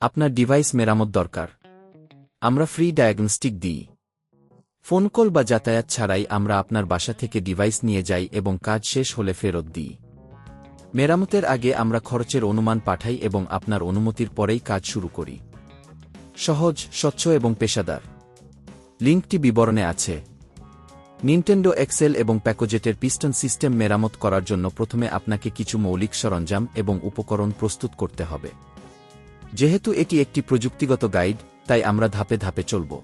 আপনার ডিভাইস মেরামত দরকার? আমরা ফ্রি ডায়াগনস্টিক দিই। ফোন কল বা যাতায়াত ছাড়াই আমরা আপনার বাসা থেকে ডিভাইস নিয়ে যাই এবং কাজ শেষ হলে ফেরত দিই। মেরামতের আগে আমরা খরচের অনুমান পাঠাই এবং আপনার অনুমতির পরেই কাজ শুরু করি। সহজ, স্বচ্ছ এবং পেশাদার। লিঙ্কটি বিবরণে আছে। নিনটেন্ডো এক্সেল এবং প্যাকোজেটের পিস্টন সিস্টেম মেরামত করার জন্য প্রথমে আপনাকে কিছু মৌলিক সরঞ্জাম এবং উপকরণ প্রস্তুত করতে হবে। যেহেতু এটি একটি প্রযুক্তিগত গাইড, তাই আমরা ধাপে ধাপে চলব।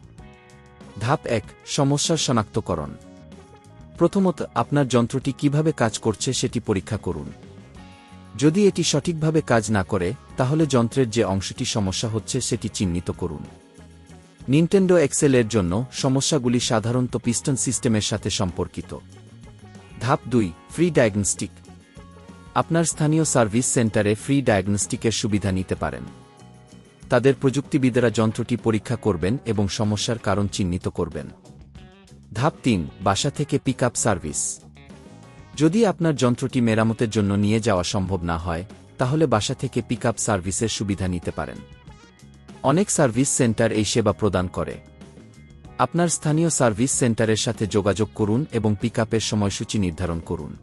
ধাপ ১, সমস্যার শনাক্তকরণ। প্রথমত, আপনার যন্ত্রটি কিভাবে কাজ করছে সেটি পরীক্ষা করুন। যদি এটি সঠিকভাবে কাজ না করে, তাহলে যন্ত্রের যে অংশটি সমস্যা হচ্ছে সেটি চিহ্নিত করুন। নিনটেন্ডো এক্সেল-এর জন্য সমস্যাগুলি সাধারণত পিস্টন সিস্টেমের সাথে সম্পর্কিত। ধাপ ২, ফ্রি ডায়াগনস্টিক। আপনার স্থানীয় সার্ভিস সেন্টারে ফ্রি ডায়াগনস্টিকের সুবিধা নিতে পারেন। তাদের প্রযুক্তিবিদেরা যন্ত্রটি পরীক্ষা করবেন এবং সমস্যার কারণ চিহ্নিত করবেন। ধাপ ৩, বাসা থেকে পিকআপ সার্ভিস। যদি আপনার যন্ত্রটি মেরামতের জন্য নিয়ে যাওয়া সম্ভব না হয়, তাহলে বাসা থেকে পিকআপ সার্ভিসের সুবিধা নিতে পারেন। অনেক সার্ভিস সেন্টার এই সেবা প্রদান করে। আপনার স্থানীয় সার্ভিস সেন্টারের সাথে যোগাযোগ করুন এবং পিকআপের সময়সূচি নির্ধারণ করুন।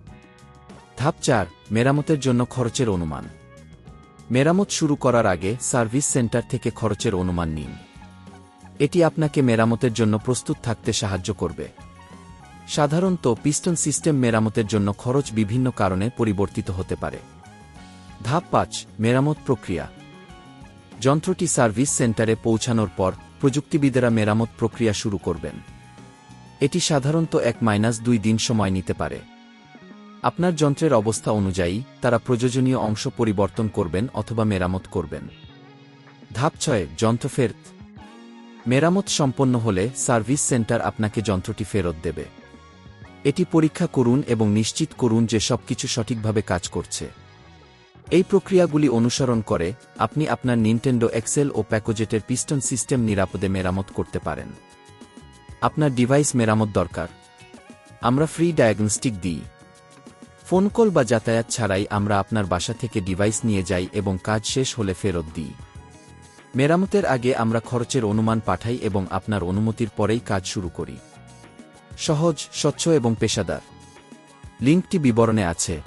ধাপ ৪, মেরামতের জন্য খরচের অনুমান। মেরামত শুরু করার আগে সার্ভিস সেন্টার থেকে খরচের অনুমান নিন। এটি আপনাকে মেরামতের জন্য প্রস্তুত থাকতে সাহায্য করবে। সাধারণত পিস্টন সিস্টেম মেরামতের জন্য খরচ বিভিন্ন কারণে পরিবর্তিত হতে পারে। ধাপ ৫, মেরামত প্রক্রিয়া। যন্ত্রটি সার্ভিস সেন্টারে পৌঁছানোর পর প্রযুক্তিবিদেরা মেরামত প্রক্রিয়া শুরু করবেন। এটি সাধারণত ১-২ দিন সময় নিতে পারে। আপনার যন্ত্রের অবস্থা অনুযায়ী তারা প্রয়োজনীয় অংশ পরিবর্তন করবেন অথবা মেরামত করবেন। ধাপ ৬, যন্ত্র ফেরত। মেরামত সম্পন্ন হলে সার্ভিস সেন্টার আপনাকে যন্ত্রটি ফেরত দেবে। এটি পরীক্ষা করুন এবং নিশ্চিত করুন যে সবকিছু সঠিকভাবে কাজ করছে। এই প্রক্রিয়াগুলি অনুসরণ করে আপনি আপনার নিনটেন্ডো এক্সেল ও প্যাকোজেটের পিস্টন সিস্টেম নিরাপদে মেরামত করতে পারেন। আপনার ডিভাইস মেরামত দরকার? আমরা ফ্রি ডায়াগনস্টিক দিই। ফোন কল বা যাতায়াত ছাড়াই আমরা আপনার বাসা থেকে ডিভাইস নিয়ে যাই এবং কাজ শেষ হলে ফেরত দিই। মেরামতের আগে আমরা খরচের অনুমান পাঠাই এবং আপনার অনুমতির পরেই কাজ শুরু করি। সহজ, স্বচ্ছ এবং পেশাদার। লিঙ্কটি বিবরণে আছে।